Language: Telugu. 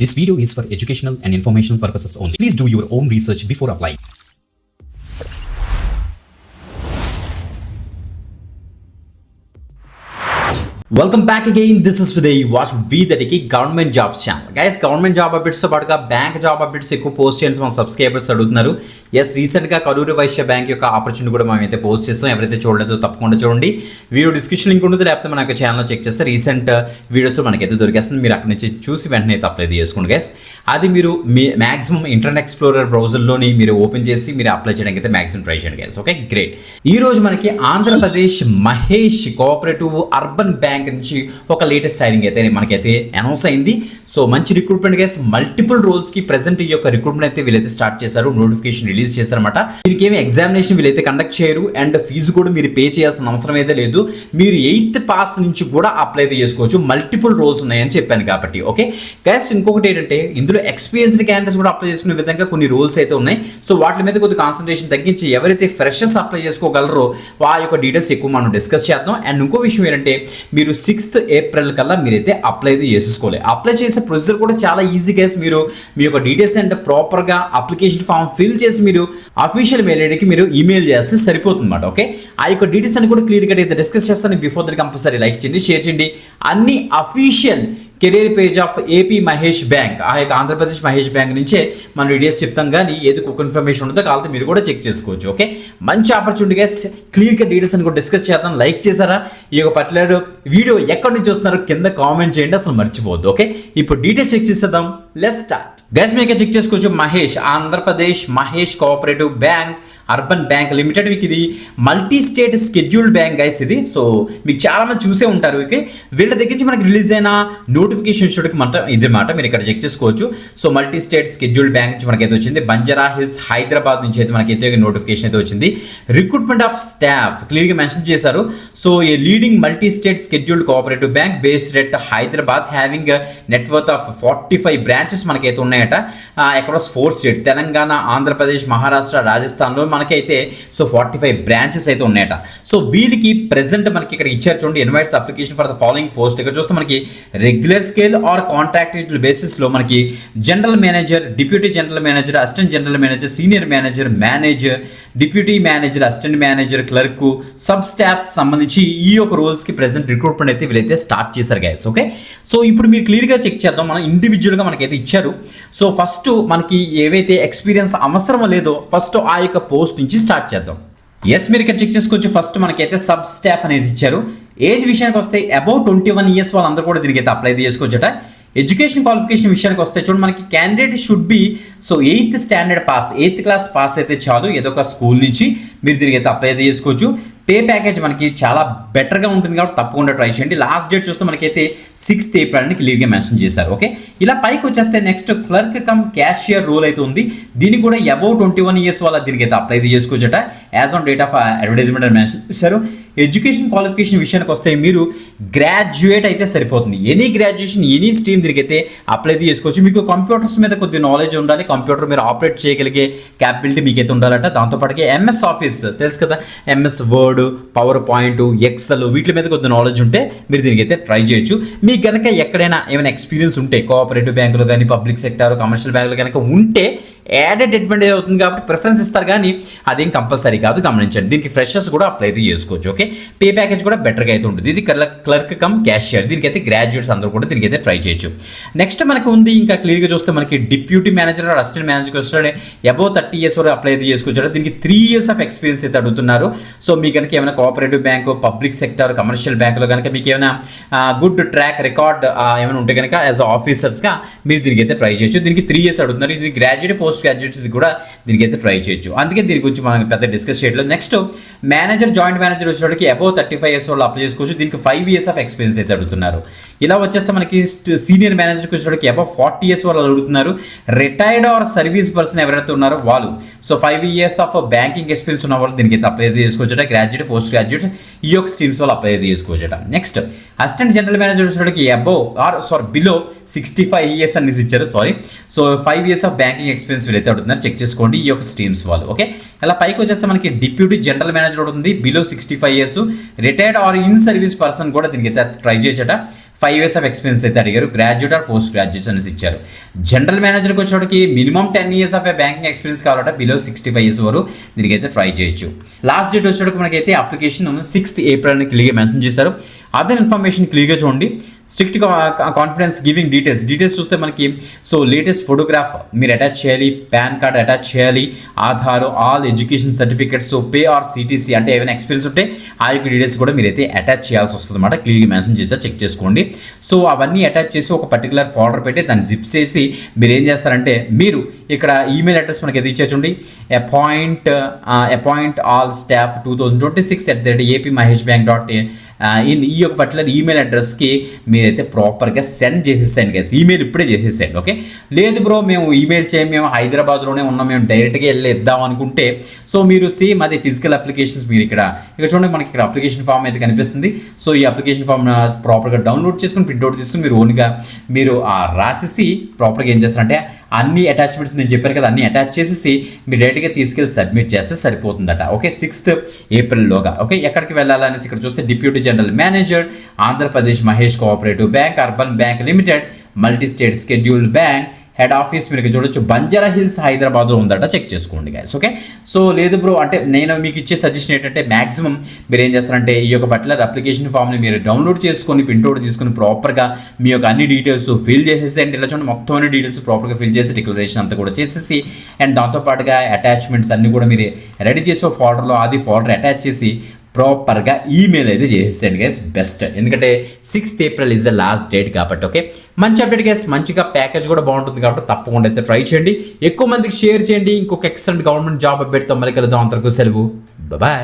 This video is for educational and informational purposes only. Please do your own research before applying. Welcome back again. This is విదయ్ వాచ్ వీదటికి government jobs channel. Guys, government job అప్డేట్స్తో పాటుగా బ్యాంక్ జాబ్ అప్డేట్స్ ఎక్కువ పోస్ట్ చేయండి మన సబ్స్క్రైబర్స్ అడుగుతున్నారు. ఎస్, రీసెంట్గా కరూరు వైశ్య బ్యాంక్ యొక్క ఆపర్చునిటీ కూడా మనం అయితే పోస్ట్ చేస్తాం. ఎవరైతే చూడలేదో తప్పకుండా చూడండి. వీడియో డిస్క్రిప్షన్ లింక్ ఉంటుంది, లేకపోతే మన యొక్క ఛానల్లో చెక్ చేస్తే రీసెంట్ వీడియోస్ మనకైతే దొరికేస్తుంది. మీరు అక్కడ నుంచి చూసి వెంటనే అయితే అప్లై చేసుకోండి. గైస్, అది మీరు మ్యాక్సిమం ఇంటర్నెట్ ఎక్స్ప్లోరర్ బ్రౌజర్లోని మీరు ఓపెన్ చేసి మీరు అప్లై చేయడానికి అయితే మ్యాక్సిమం ట్రై చేయండి. Guys, okay, great. ఈ రోజు మనకి Andhra Pradesh Mahesh cooperative urban bank నుంచి ఒక లేటెస్ట్ హైరింగ్ అయితే మనకైతే అనౌన్స్ అయింది. సో మంచి రిక్రూట్మెంట్ గైస్, మల్టిపుల్ రోల్స్ కి ప్రెసెంట్ ఈ యొక్క రిక్రూట్మెంట్ అయితే వీళ్ళైతే స్టార్ట్ చేశారు, నోటిఫికేషన్ రిలీజ్ చేశారన్నమాట. దీనికి ఏమి ఎగ్జామినేషన్ వీళ్ళైతే కండక్ట్ చేయరు అండ్ ఫీజు కూడా మీరు పే చేయాల్సిన అవసరం అయితే లేదు. మీరు 8th పాస్ నుంచి కూడా అప్లై అయితే చేసుకోవచ్చు. మల్టిపుల్ రోల్స్ ఉన్నాయని చెప్పాను కాబట్టి. ఓకే గైస్, ఇంకొకటి ఏంటంటే ఇందులో ఎక్స్పీరియన్స్డ్ క్యాండిడేట్స్ కూడా అప్లై చేసుకునే విధంగా కొన్ని రోల్స్ అయితే ఉన్నాయి. సో వాటి మీద కొద్దిగా కాన్సన్ట్రేషన్ తగ్గించి ఎవరైతే ఫ్రెషర్స్ అప్లై చేసుకోగలరో ఆ యొక్క డీటెయిల్స్ ఎక్కువ మనం డిస్కస్ చేద్దాం. అండ్ ఇంకో విషయం ఏంటంటే మీరు 6th ఏప్రిల్ కల్లా మీరైతే అప్లై అయితే చేసుకోవాలి. అప్లై చేసే ప్రొసీజర్ కూడా చాలా ఈజీ గైస్. మీరు మీ యొక్క డీటెయిల్స్ అండ్ ప్రాపర్గా అప్లికేషన్ ఫామ్ ఫిల్ చేసి మీరు అఫీషియల్ మెయిల్ ఐడికి మీరు ఈమెయిల్ చేస్తే సరిపోతుంది అన్నమాట. ఓకే, ఆ యొక్క డీటెయిల్స్ అని కూడా క్లియర్గా అయితే డిస్కస్ చేస్తాను. బిఫోర్ దట్ కంపల్సరీ లైక్ చేయండి, షేర్ చేయండి. అన్ని official career page of AP Mahesh bank, ఆ యొక్క ఆంధ్రప్రదేశ్ మహేష్ బ్యాంక్ నుంచే మనం డీటెయిల్స్ చెప్తాం. కానీ ఏది ఒక ఇన్ఫర్మేషన్ ఉంటుందో కావాలంటే మీరు కూడా చెక్ చేసుకోవచ్చు. ఓకే, మంచి ఆపర్చునిటీ గైస్. క్లియర్గా డీటెయిల్స్ అని కూడా డిస్కస్ చేద్దాం. లైక్ చేశారా? ఈ యొక్క పర్టికులర్ వీడియో ఎక్కడి నుంచి వస్తున్నారో కింద కామెంట్ చేయండి, అసలు మర్చిపోవద్దు. ఓకే, ఇప్పుడు డీటెయిల్స్ చెక్ చేసేద్దాం. Let's start. గైస్, మీకు చెక్ చేసుకోవచ్చు. Mahesh, Andhra Pradesh Mahesh cooperative bank urban bank limited. మీకు ఇది multi state scheduled bank guys ఇది. సో మీకు చాలా మంది చూసే ఉంటారు. ఓకే, వీళ్ళ దగ్గర నుంచి మనకి రిలీజ్ అయిన నోటిఫికేషన్ ఇది మాట మీరు ఇక్కడ చెక్ చేసుకోవచ్చు. So multi state scheduled bank నుంచి మనకైతే వచ్చింది. బంజారా హిల్స్ హైదరాబాద్ నుంచి అయితే మనకైతే నోటిఫికేషన్ అయితే వచ్చింది. రిక్రూట్మెంట్ ఆఫ్ స్టాఫ్ క్లియర్గా మెన్షన్ చేశారు. So A leading multi state scheduled cooperative bank based at Hyderabad having net worth of 45 branches మనకైతే ఉన్నాయట అక్రాస్ 4 స్టేట్, తెలంగాణ, ఆంధ్రప్రదేశ్, మహారాష్ట్ర, రాజస్థాన్లో మనకైతే సో 45 బ్రాంచెస్ అయితే ఉన్నాయట. సో వీళ్ళకి ప్రెసెంట్ మనకి ఇక్కడ ఇచ్చారు చూడండి, invites application for the following post. ఇక్కడ చూస్తే మనకి regular scale are contract basis లో మనకి general manager, deputy general manager, assistant general manager, senior manager, manager, deputy manager, assistant manager, clerk, sub staff సంబంధించి ఈ యొక్క రోల్స్ కి ప్రెసెంట్ రిక్రూట్మెంట్ అయితే వీళ్ళైతే స్టార్ట్ చేశారు గైస్. ఓకే, సో ఇప్పుడు మీరు క్లియర్గా చెక్ చేద్దాం. మనం ఇండివిజువల్గా మనకైతే ఇచ్చారు. సో ఫస్ట్ మనకి ఏవైతే ఎక్స్పీరియన్స్ అవసరం లేదో ఫస్ట్ ఆ యొక్క పోస్ట్ నుంచి స్టార్ట్ చేద్దాం. ఎస్, మీరు ఇక్కడ చెక్ చేసుకోవచ్చు. ఫస్ట్ మనకైతే సబ్ స్టాఫ్ అనేది ఇచ్చారు. ఏజ్ విషయానికి వస్తే అబౌవ్ 21 ఇయర్స్ వాళ్ళందరూ కూడా దీనికి అయితే అప్లై చేసుకోవచ్చట. ఎడ్యుకేషన్ క్వాలిఫికేషన్ విషయానికి వస్తే చూడండి, మనకి candidate should be so 8th standard pass, 8th class pass అయితే చాలు. ఏదో ఒక స్కూల్ నుంచి మీరు దీనికి అయితే అప్లై అయితే చేసుకోవచ్చు. పే ప్యాకేజ్ మనకి చాలా బెటర్గా ఉంటుంది కాబట్టి తప్పకుండా ట్రై చేయండి. లాస్ట్ డేట్ చూస్తే మనకైతే 6th ఏప్రిల్ అని క్లియర్గా మెన్షన్ చేశారు. ఓకే, ఇలా పైకి వచ్చేస్తే next clerk cum cashier role అయితే ఉంది. దీనికి కూడా అబౌవ్ 21 ఇయర్స్ వాళ్ళ దీనికి అయితే అప్లై చేసుకోవచ్చట. As on date of advertisement అని మెన్షన్ చేశారు. ఎడ్యుకేషన్ క్వాలిఫికేషన్ విషయానికి వస్తే మీరు గ్రాడ్యుయేట్ అయితే సరిపోతుంది. ఎనీ గ్రాడ్యుయేషన్, ఎనీ స్ట్రీమ్ దీనికైతే అప్లై చేసుకోవచ్చు. మీకు కంప్యూటర్స్ మీద కొద్ది నాలెడ్జ్ ఉండాలి. కంప్యూటర్ మీరు ఆపరేట్ చేయగలిగే క్యాపబిలిటీ మీకైతే ఉండాలట. దాంతోపాటుగా ఎంఎస్ ఆఫీస్ తెలుసు కదా, MS Word, PowerPoint, Excel వీటి మీద కొద్ది నాలెడ్జ్ ఉంటే మీరు దీనికైతే ట్రై చేయొచ్చు. మీకు కనుక ఎక్కడైనా ఏమైనా ఎక్స్పీరియన్స్ ఉంటే కోఆపరేటివ్ బ్యాంకులో కానీ, పబ్లిక్ సెక్టర్, కమర్షియల్ బ్యాంకులో కనుక ఉంటే యాడెడ్ అడ్వాంటేజ్ అవుతుంది కాబట్టి ప్రిఫరెన్స్ ఇస్తారు. కానీ అదేం కంపల్సరీ కాదు, గమనించండి. దీనికి ఫ్రెషర్స్ కూడా అప్లై అయితే చేసుకోవచ్చు. ఓకే, పే ప్యాకేజ్ కూడా బెటర్గా అయితే ఉంటుంది. ఇది క్లర్క్ కమ్ క్యాషియర్, దీనికైతే గ్రాడ్యుయేట్స్ అందరూ కూడా దీనికైతే ట్రై చేయొచ్చు. నెక్స్ట్ మనకు ఉంది ఇంకా క్లియర్గా చూస్తే మనకి డిప్యూటీ మేనేజర్, అసిస్టెంట్ మేనేజర్ వస్తే అబౌవ్ 30 ఇయర్స్ వరకు అప్లై అయితే చేసుకోవచ్చు. దీనికి 3 years ఆఫ్ ఎక్స్పీరియన్స్ అయితే అడుగుతున్నారు. సో మీకు కనుక ఏమైనా cooperative bank, public sector, commercial బ్యాంకులో కనుక మీకు ఏమైనా గుడ్ ట్రాక్ రికార్డ్ ఏమైనా ఉంటే కనుక యాజ్ ఆఫీసర్స్గా మీరు దీనికైతే ట్రై చేయొచ్చు. దీనికి 3 years అడుగుతున్నారు. ఇది గ్రాడ్యుయేట్, పోస్ట్ గ్రాడ్యుయేట్స్ కూడా దీనికైతే ట్రై చేయొచ్చు. అందుకే దీని గురించి మనం పెద్ద డిస్కస్ చేయట్లేదు. నెక్స్ట్ మేనేజర్, జాయింట్ మేనేజర్ వచ్చేటికి అబౌవ్ 35 ఇయర్స్ వాళ్ళు అప్లై చేసుకోవచ్చు. దీనికి 5 years ఆఫ్ ఎక్స్పీరియన్స్ అయితే అడుగుతున్నారు. ఇలా వచ్చేస్తే మనకి సీనియర్ మేనేజర్కి వచ్చేటికి అబౌవ్ 40 years వాళ్ళు అడుగుతున్నారు. రిటైర్డ్ ఆర్ సర్వీస్ పర్సన్ ఎవరైతే ఉన్నారో వాళ్ళు. So 5 years of banking experience ఉన్న వాళ్ళు దీనికి అప్లై చేసుకోవచ్చట. గ్రాడ్యుయేట్, పోస్ట్ గ్రాడ్యుయేట్ ఈ యొక్క స్ట్రీమ్స్ వాళ్ళు అప్లై చేసుకోవచ్చట. నెక్స్ట్ అసిస్టెంట్ జనరల్ మేనేజర్ వచ్చేటికి అబౌవ్ బిలో 65 years అనేసి ఇచ్చారు. So 5 years of banking experience experience వీరైతే అడుగుతున్నారు, చెక్ చేసుకోండి ఈ యొక్క స్ట్రీమ్స్ వాళ్ళు. ఓకే, ఇలా పైకి వచ్చేస్తే మనకి డిప్యూటీ జనరల్ మేనేజర్ ఉంటుంది, below 65 years, retired or in service person కూడా దీనికి అయితే ట్రై చేయొచ్చట. 5 years ఆఫ్ ఎక్స్పీరియన్స్ అయితే అడిగారు, గ్రాడ్యుయేట్ ఆర్ పోస్ట్ గ్రాడ్యుయేట్స్ అనేసి ఇచ్చారు. జనరల్ మేనేజర్కి వచ్చేటికి minimum 10 years of banking experience కావాలట, బిలో 65 years వరకు దీనికి అయితే ట్రై చేయొచ్చు. లాస్ట్ డేట్ వచ్చేటికి మనకైతే అప్లికేషన్ 6th April అని క్లియర్గా మెన్షన్ చేశారు. అదర్ ఇన్ఫర్మేషన్ క్లియర్గా చూడండి. స్ట్రిక్ట్ కాన్ఫిడెన్స్ గివింగ్ డీటెయిల్స్ చూస్తే మనకి సో లేటెస్ట్ ఫోటోగ్రాఫ్ మీరు అటాచ్ చేయాలి, పాన్ కార్డ్ అటాచ్ చేయాలి, Aadhaar, all education certificates, pay or CTC అంటే ఏమైనా ఎక్స్పీరియన్స్ ఉంటే ఆ యొక్క డీటెయిల్స్ కూడా మీరైతే అటాచ్ చేయాల్సి వస్తుంది అనమాట. క్లియర్గా మెన్షన్ చేసా, చెక్ చేసుకోండి. సో అవన్నీ అటాచ్ చేసి ఒక పర్టికులర్ ఫోల్డర్ పెట్టి దాన్ని జిప్ చేసి మీరు ఏం చేస్తారంటే మీరు ఇక్కడ ఈమెయిల్ అడ్రస్ మనకి ఎది ఇచ్చేయండి, అపాయింట్ ఆల్ స్టాఫ్ 2026@apmahesh.bank.in ఈ యొక్క పర్టికులర్ ఈమెయిల్ అడ్రస్కి మీరైతే ప్రాపర్గా సెండ్ చేసేసేయండి గైస్. ఈమెయిల్ ఇప్పుడే చేసేసేయండి. ఓకే, లేదు బ్రో మేము ఈమెయిల్ చేయం, మేము హైదరాబాద్లోనే ఉన్నాం, మేము డైరెక్ట్గా వెళ్ళి ఇద్దాం అనుకుంటే సో మీరు సేమ్ అదే ఫిజికల్ అప్లికేషన్స్ మీరు ఇక్కడ చూడండి, మనకి ఇక్కడ అప్లికేషన్ ఫామ్ అయితే కనిపిస్తుంది. సో ఈ అప్లికేషన్ ఫామ్ ప్రాపర్గా డౌన్లోడ్ చేసుకుని ప్రింట్అవుట్ తీసుకుని మీరు ఓన్గా మీరు రాసేసి ప్రాపర్గా ఏం చేస్తారంటే అన్ని అటాచ్మెంట్స్ నేను చెప్పాను కదా, అన్ని అటాచ్ చేసేసి మీరు డైరెక్ట్గా తీసుకెళ్ళి సబ్మిట్ చేస్తే సరిపోతుందట. ఓకే, 6th April లోగా. ఓకే, ఎక్కడికి వెళ్ళాలనేసి ఇక్కడ చూస్తే deputy general manager, Andhra Pradesh Mahesh cooperative bank, urban bank limited, multi state scheduled bank, head office మీరు చూడొచ్చు బంజారా హిల్స్ హైదరాబాద్లో ఉందట, చెక్ చేసుకోండి గైస్. ఓకే, సో లేదు బ్రో అంటే నేను మీకు ఇచ్చే సజెషన్ ఏంటంటే మాక్సిమం మీరు ఏం చేస్తారంటే ఈ యొక్క పర్టికులర్ అప్లికేషన్ ఫామ్ని మీరు డౌన్లోడ్ చేసుకొని ప్రింట్అవుట్ తీసుకుని ప్రాపర్గా మీ యొక్క అన్ని డీటెయిల్స్ ఫిల్ చేసేసి అండ్ ఇలా చూడండి మొత్తం అన్ని డీటెయిల్స్ ప్రాపర్గా ఫిల్ చేసి డిక్లరేషన్ అంతా కూడా చేసేసి అండ్ దాంతోపాటుగా అటాచ్మెంట్స్ అన్ని కూడా మీరు రెడీ చేసే ఫోల్డర్లో అది ఫోల్డర్ అటాచ్ చేసి ప్రాపర్గా ఈమెయిల్ అయితే చేసేయండి గైస్, బెస్ట్. ఎందుకంటే 6th April is the last date కాబట్టి. ఓకే, మంచి అప్డేట్ గైస్, మంచిగా ప్యాకేజ్ కూడా బాగుంటుంది కాబట్టి తప్పకుండా అయితే ట్రై చేయండి, ఎక్కువ మందికి షేర్ చేయండి. ఇంకొక ఎక్సలెంట్ గవర్నమెంట్ జాబ్ అప్డేట్తో మళ్ళీ కలుద్దాం. అంతవరకు సెలవు, బాయ్.